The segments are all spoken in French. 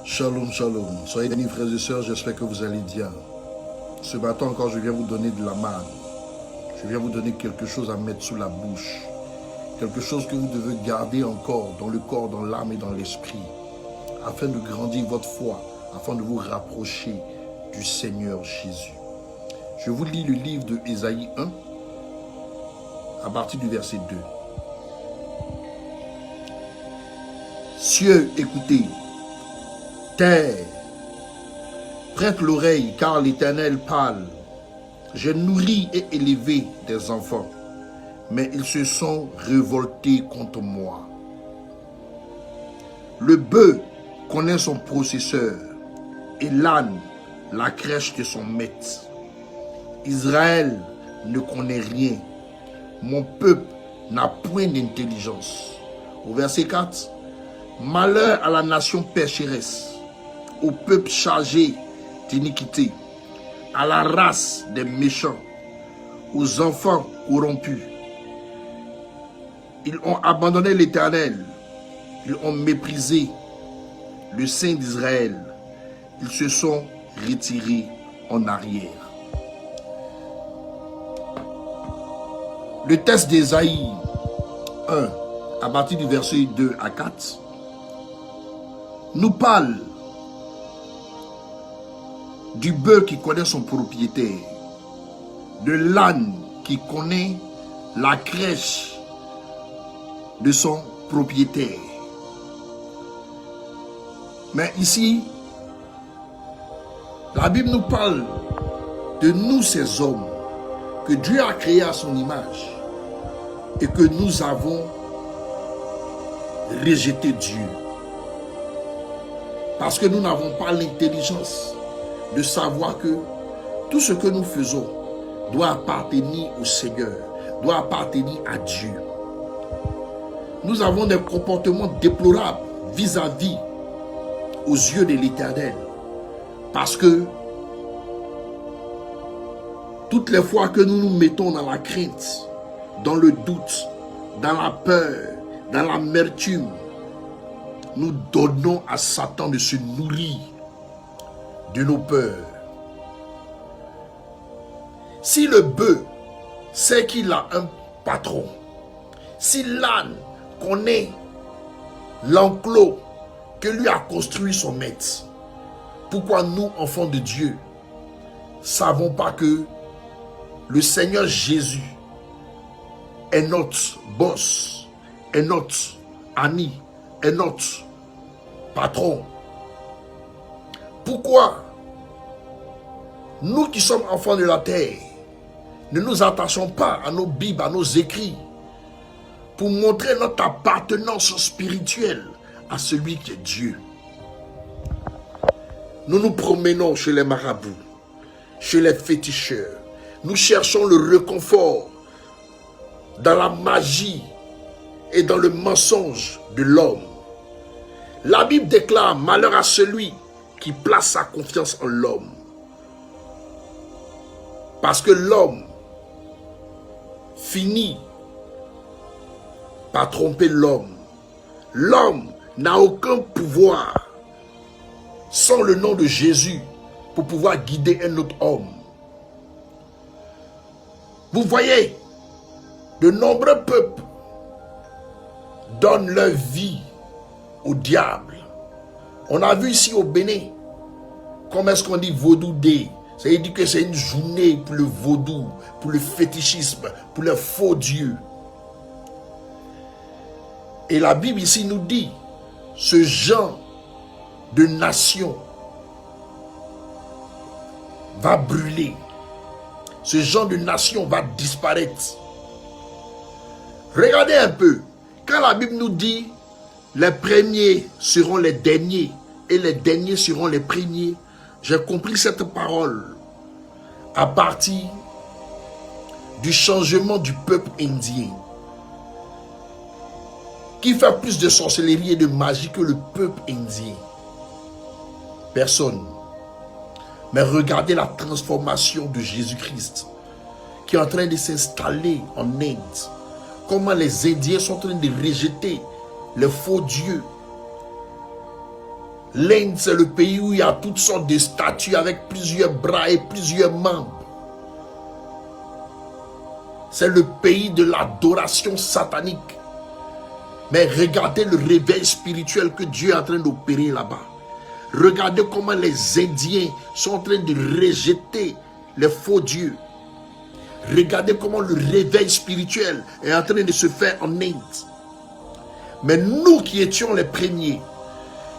Shalom, shalom. Soyez bénis, frères et sœurs, j'espère que vous allez bien. Ce matin encore, je viens vous donner de la manne. Je viens vous donner quelque chose à mettre sous la bouche. Quelque chose que vous devez garder encore dans le corps, dans l'âme et dans l'esprit, afin de grandir votre foi, afin de vous rapprocher du Seigneur Jésus. Je vous lis le livre de Ésaïe 1, à partir du verset 2. Cieux, écoutez. Terre, prête l'oreille, car l'Éternel parle. J'ai nourri et élevé des enfants, mais ils se sont révoltés contre moi. Le bœuf connaît son possesseur, et l'âne la crèche de son maître. Israël ne connaît rien. Mon peuple n'a point d'intelligence. Au verset 4, malheur à la nation pécheresse, au peuple chargé d'iniquité, à la race des méchants, aux enfants corrompus. Ils ont abandonné l'Éternel, ils ont méprisé le Saint d'Israël, ils se sont retirés en arrière. Le texte d'Ésaïe 1, à partir du verset 2 à 4, nous parle du bœuf qui connaît son propriétaire, de l'âne qui connaît la crèche de son propriétaire. Mais ici, la Bible nous parle de nous, ces hommes, que Dieu a créés à son image et que nous avons rejeté Dieu. Parce que nous n'avons pas l'intelligence de savoir que tout ce que nous faisons doit appartenir au Seigneur, doit appartenir à Dieu. Nous avons des comportements déplorables vis-à-vis aux yeux de l'Éternel. Parce que toutes les fois que nous nous mettons dans la crainte, dans le doute, dans la peur, dans l'amertume, nous donnons à Satan de se nourrir de nos peurs. Si le bœuf sait qu'il a un patron, si l'âne connaît l'enclos que lui a construit son maître, pourquoi nous, enfants de Dieu, savons pas que le Seigneur Jésus est notre boss, est notre ami, est notre patron? Pourquoi nous qui sommes enfants de la terre ne nous attachons pas à nos Bibles, à nos écrits pour montrer notre appartenance spirituelle à celui qui est Dieu? Nous nous promenons chez les marabouts, chez les féticheurs. Nous cherchons le réconfort dans la magie et dans le mensonge de l'homme. La Bible déclare: malheur à celui qui place sa confiance en l'homme. Parce que l'homme finit par tromper l'homme. L'homme n'a aucun pouvoir sans le nom de Jésus pour pouvoir guider un autre homme. Vous voyez, de nombreux peuples donnent leur vie au diable. On a vu ici au Bénin, comment est-ce qu'on dit Vaudou Day? Ça veut dire que c'est une journée pour le vaudou, pour le fétichisme, pour les faux dieux. Et la Bible ici nous dit, ce genre de nation va brûler. Ce genre de nation va disparaître. Regardez un peu, quand la Bible nous dit les premiers seront les derniers et les derniers seront les premiers, j'ai compris cette parole à partir du changement du peuple indien, qui fait plus de sorcellerie et de magie que le peuple indien. Personne. Mais regardez la transformation de Jésus-Christ qui est en train de s'installer en Inde. Comment les Indiens sont en train de rejeter les faux dieux L'Inde, c'est le pays où il y a toutes sortes de statues avec plusieurs bras et plusieurs membres. C'est le pays de l'adoration satanique. Mais regardez le réveil spirituel que Dieu est en train d'opérer là-bas. Regardez comment les Indiens sont en train de rejeter les faux dieux. Regardez comment le réveil spirituel est en train de se faire en Inde. Mais nous qui étions les premiers,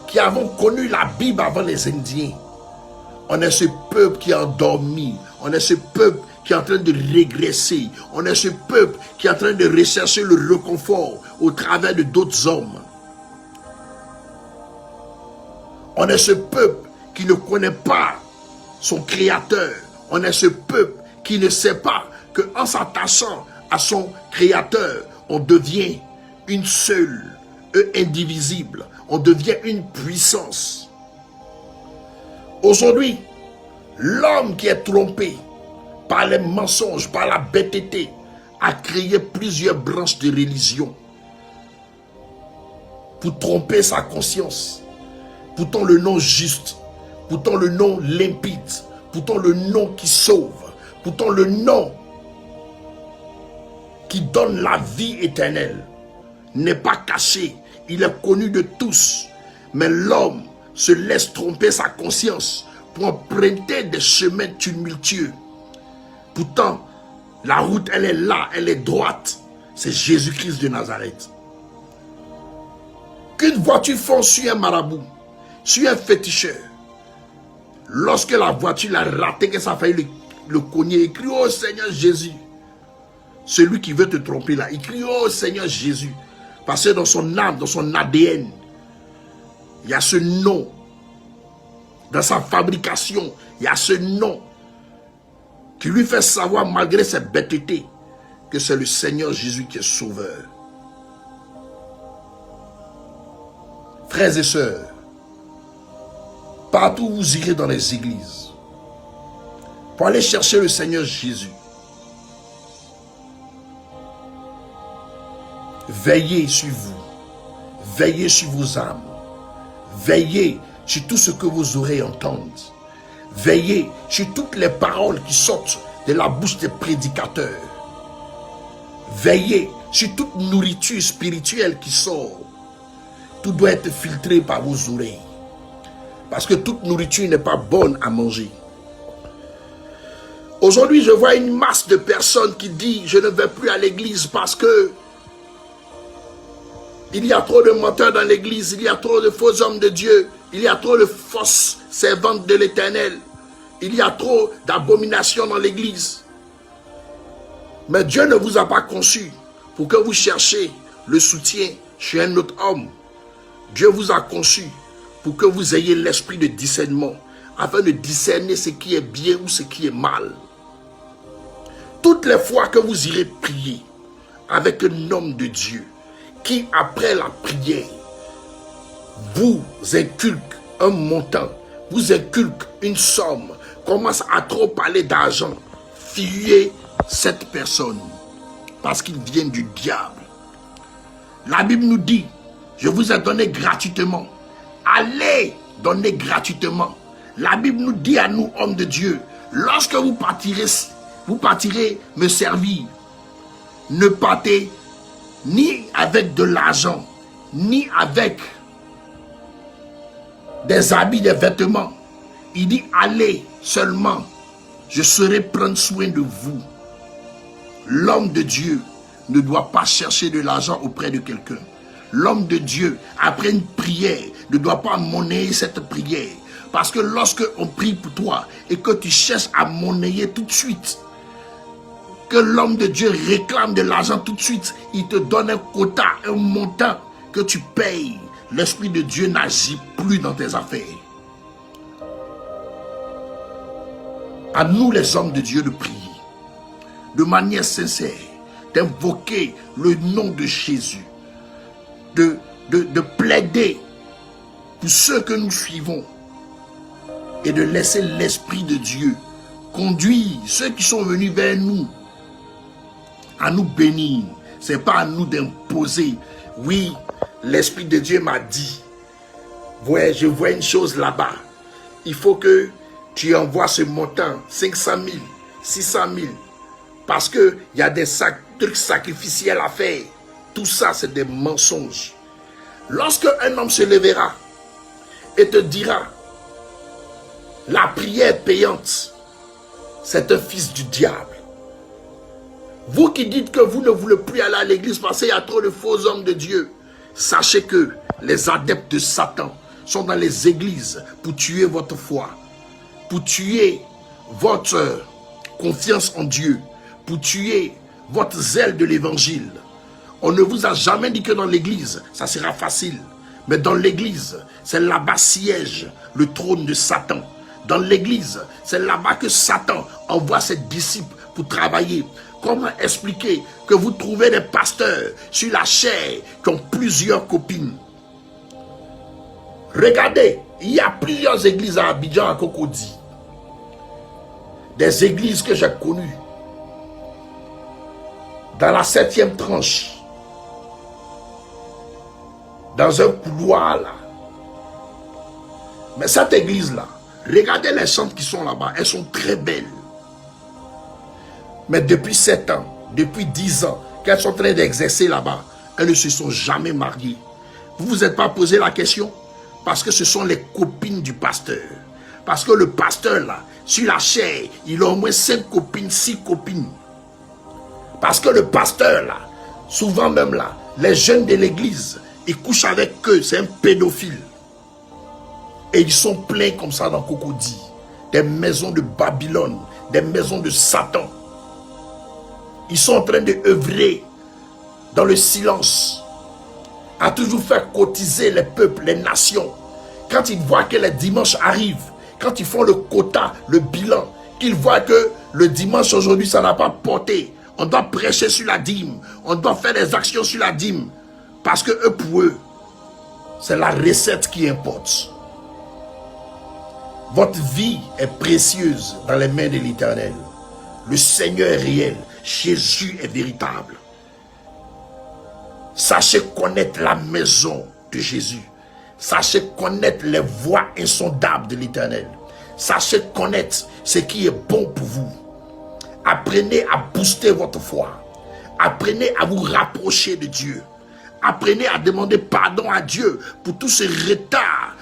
qui avons connu la Bible avant les Indiens, on est ce peuple qui est endormi. On est ce peuple qui est en train de régresser. On est ce peuple qui est en train de rechercher le réconfort au travers de d'autres hommes. On est ce peuple qui ne connaît pas son créateur. On est ce peuple qui ne sait pas qu'en s'attachant à son créateur, on devient une seule et indivisible. On devient une puissance. Aujourd'hui, l'homme qui est trompé par les mensonges, par la bêteté, a créé plusieurs branches de religion pour tromper sa conscience. Pourtant le nom juste, pourtant le nom limpide, pourtant le nom qui sauve, pourtant le nom qui donne la vie éternelle n'est pas caché, il est connu de tous. Mais l'homme se laisse tromper sa conscience pour emprunter des chemins tumultueux. Pourtant, la route, elle est là, elle est droite. C'est Jésus-Christ de Nazareth. Qu'une voiture fonce sur un marabout, sur un féticheur, lorsque la voiture l'a raté, que ça a failli le cogner, il crie « Oh Seigneur Jésus ». Celui qui veut te tromper là, il crie « Oh Seigneur Jésus ». Parce que dans son âme, dans son ADN, il y a ce nom. Dans sa fabrication, il y a ce nom qui lui fait savoir, malgré ses bêtetés, que c'est le Seigneur Jésus qui est sauveur. Frères et sœurs, partout où vous irez dans les églises, pour aller chercher le Seigneur Jésus, veillez sur vous, veillez sur vos âmes, veillez sur tout ce que vos oreilles entendent, veillez sur toutes les paroles qui sortent de la bouche des prédicateurs, veillez sur toute nourriture spirituelle qui sort. Tout doit être filtré par vos oreilles, parce que toute nourriture n'est pas bonne à manger. Aujourd'hui, je vois une masse de personnes qui disent « Je ne vais plus à l'église parce que il y a trop de menteurs dans l'église, il y a trop de faux hommes de Dieu, il y a trop de fausses servantes de l'Éternel, il y a trop d'abominations dans l'église. » Mais Dieu ne vous a pas conçu pour que vous cherchiez le soutien chez un autre homme. Dieu vous a conçu pour que vous ayez l'esprit de discernement, afin de discerner ce qui est bien ou ce qui est mal. Toutes les fois que vous irez prier avec un homme de Dieu, qui après la prière vous inculque un montant, vous inculque une somme, commence à trop parler d'argent, fuyez cette personne, parce qu'il vient du diable. La Bible nous dit, je vous ai donné gratuitement, allez donner gratuitement. La Bible nous dit à nous, hommes de Dieu, lorsque vous partirez me servir, ne partez ni avec de l'argent, ni avec des habits, des vêtements. Il dit, allez seulement, je saurai prendre soin de vous. L'homme de Dieu ne doit pas chercher de l'argent auprès de quelqu'un. L'homme de Dieu, après une prière, ne doit pas monnayer cette prière. Parce que lorsque on prie pour toi et que tu cherches à monnayer tout de suite, que l'homme de Dieu réclame de l'argent tout de suite, il te donne un quota, un montant que tu payes. L'Esprit de Dieu n'agit plus dans tes affaires. À nous les hommes de Dieu de prier, de manière sincère, d'invoquer le nom de Jésus, de plaider pour ceux que nous suivons et de laisser l'Esprit de Dieu conduire ceux qui sont venus vers nous à nous bénir. Ce n'est pas à nous d'imposer. Oui, l'Esprit de Dieu m'a dit Ouais, je vois une chose là-bas. Il faut que tu envoies ce montant, 500 000, 600 000. Parce qu'il y a des trucs sacrificiels à faire. Tout ça, c'est des mensonges. Lorsque un homme se lèvera et te dira, la prière payante, c'est un fils du diable. Vous qui dites que vous ne voulez plus aller à l'église parce qu'il y a trop de faux hommes de Dieu, sachez que les adeptes de Satan sont dans les églises pour tuer votre foi, pour tuer votre confiance en Dieu, pour tuer votre zèle de l'évangile. On ne vous a jamais dit que dans l'église, ça sera facile. Mais dans l'église, c'est là-bas siège le trône de Satan. Dans l'église, c'est là-bas que Satan envoie ses disciples pour travailler. Comment expliquer que vous trouvez des pasteurs sur la chair qui ont plusieurs copines? Regardez, il y a plusieurs églises à Abidjan, à Cocody. Des églises que j'ai connues. Dans la 7e tranche. Dans un couloir là. Mais cette église-là, regardez les chants qui sont là-bas, elles sont très belles. Mais depuis 7 ans, depuis 10 ans, qu'elles sont en train d'exercer là-bas, elles ne se sont jamais mariées. Vous ne vous êtes pas posé la question? Parce que ce sont les copines du pasteur. Parce que le pasteur là, sur la chair, il a au moins 5 copines, 6 copines. Parce que le pasteur là, souvent même là, les jeunes de l'église, ils couchent avec eux, c'est un pédophile. Et ils sont pleins comme ça dans Cocody. Des maisons de Babylone, des maisons de Satan. Ils sont en train d'œuvrer dans le silence, à toujours faire cotiser les peuples, les nations. Quand ils voient que les dimanches arrivent, quand ils font le quota, le bilan, qu'ils voient que le dimanche aujourd'hui, ça n'a pas porté. On doit prêcher sur la dîme, on doit faire des actions sur la dîme. Parce que eux, pour eux, c'est la recette qui importe. Votre vie est précieuse dans les mains de l'Éternel. Le Seigneur est réel. Jésus est véritable. Sachez connaître la maison de Jésus. Sachez connaître les voies insondables de l'Éternel. Sachez connaître ce qui est bon pour vous. Apprenez à booster votre foi. Apprenez à vous rapprocher de Dieu. Apprenez à demander pardon à Dieu pour tout ce retard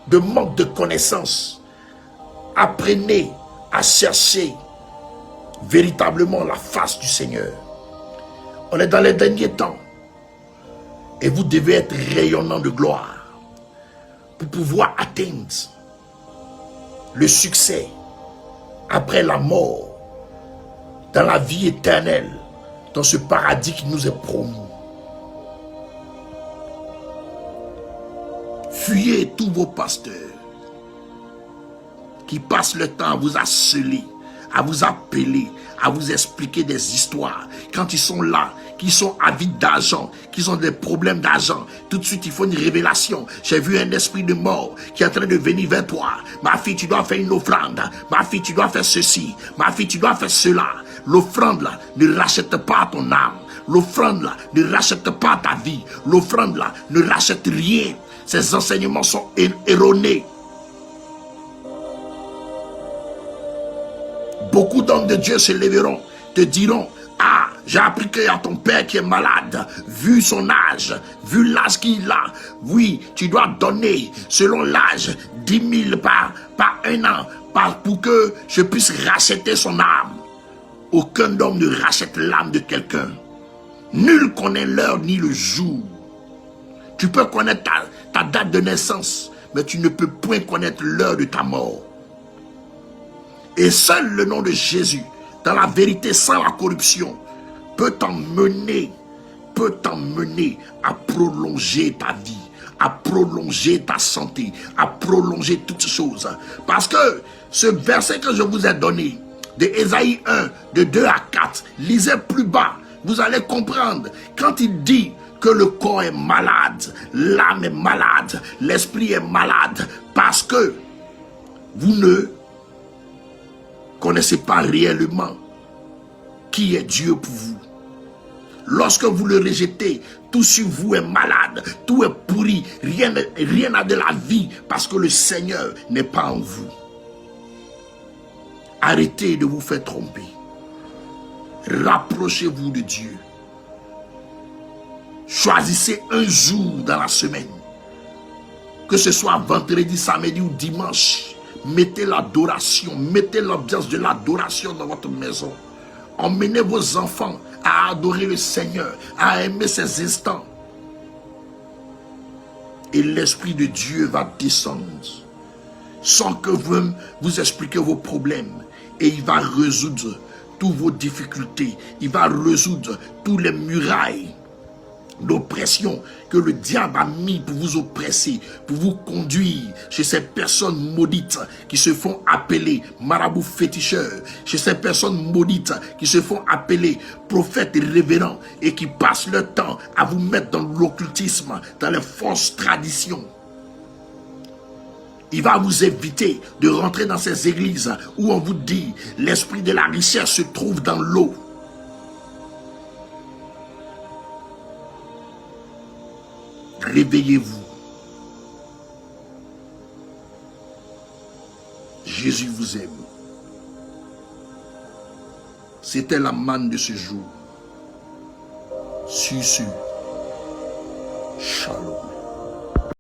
de manque de connaissance. Apprenez à chercher véritablement la face du Seigneur. On est dans les derniers temps et vous devez être rayonnant de gloire pour pouvoir atteindre le succès après la mort dans la vie éternelle, dans ce paradis qui nous est promis. Fuyez tous vos pasteurs qui passent le temps à vous harceler, à vous appeler, à vous expliquer des histoires. Quand ils sont là, qui sont avides d'argent, qui ont des problèmes d'argent, tout de suite il faut une révélation. J'ai vu un esprit de mort qui est en train de venir vers toi. Ma fille, tu dois faire une offrande. Ma fille, tu dois faire ceci. Ma fille, tu dois faire cela. L'offrande là ne rachète pas ton âme. L'offrande là ne rachète pas ta vie. L'offrande là ne rachète rien. Ces enseignements sont erronés. Beaucoup d'hommes de Dieu se lèveront, te diront, ah, j'ai appris qu'il y a ton père qui est malade, vu son âge, vu l'âge qu'il a. Oui, tu dois donner, selon l'âge, 10 000 par un an, pour que je puisse racheter son âme. Aucun homme ne rachète l'âme de quelqu'un. Nul connaît l'heure ni le jour. Tu peux connaître ta date de naissance, mais tu ne peux point connaître l'heure de ta mort. Et seul le nom de Jésus, dans la vérité sans la corruption, peut t'emmener à prolonger ta vie, à prolonger ta santé, à prolonger toutes choses. Parce que ce verset que je vous ai donné, de Ésaïe 1, de 2 à 4, lisez plus bas, vous allez comprendre. Quand il dit que le corps est malade, l'âme est malade, l'esprit est malade, parce que vous ne connaissez pas réellement qui est Dieu pour vous. Lorsque vous le rejetez, Tout sur vous est malade, tout est pourri, rien n'a de la vie parce que le Seigneur n'est pas en vous. Arrêtez de vous faire tromper. Rapprochez-vous de Dieu. Choisissez un jour dans la semaine, que ce soit vendredi, samedi ou dimanche. Mettez l'adoration, mettez l'ambiance de l'adoration dans votre maison. Emmenez vos enfants à adorer le Seigneur, à aimer ces instants. Et l'Esprit de Dieu va descendre sans que vous expliquez vos problèmes. Et il va résoudre toutes vos difficultés. Il va résoudre tous les murailles d'oppression que le diable a mis pour vous oppresser, pour vous conduire chez ces personnes maudites qui se font appeler marabouts féticheurs, chez ces personnes maudites qui se font appeler prophètes et révérends et qui passent leur temps à vous mettre dans l'occultisme, dans les fausses traditions. Il va vous éviter de rentrer dans ces églises où on vous dit l'esprit de la richesse se trouve dans l'eau. Réveillez-vous. Jésus vous aime. C'était la manne de ce jour. Sur ce, shalom.